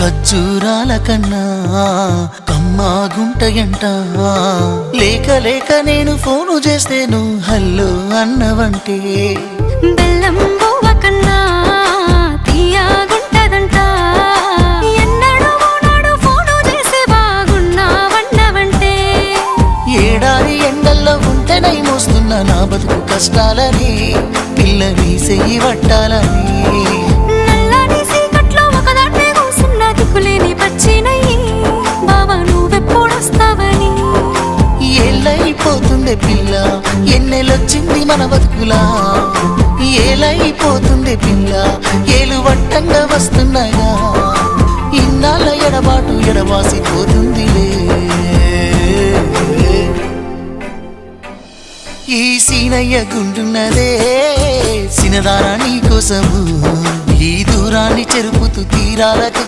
ఖర్జూరాల కన్నా కమ్మాగుంటయంట. లేక లేక నేను ఫోను చేస్తేను హల్లో అన్నవంటే బెల్లం బువ్వ కన్నా తీయగుంటదంట. ఎన్నడూ నాడు ఫోను చేసే బాగున్నావన్నవంటే ఏడాది ఎండల్లో ఉంటేనై మోస్తున్న నా బతుకు కష్టాలని పిల్లని చెయ్యి పట్టాలని. నల్లని సీకట్లో ఒకదాన్నే కూసున్న దిక్కులేని పచ్చినయ్యి బావా నువ్వెప్పుడొస్తావని. ఏళ్ళైపోతుండే పిల్ల ఎన్నెలొచ్చింది మన బతుకులా. ఏలైపోతుండే పిల్ల ఏలు వట్టంగా వస్తున్నాగా. ఇన్నాళ్ళ ఎడబాటు ఎడవాసిపోతుందిలే. ఈ సీనయ్య గుంటున్నదే సినదారా నీ కోసము. ఈ దూరాన్ని చెరుపుతూ తీరాలకు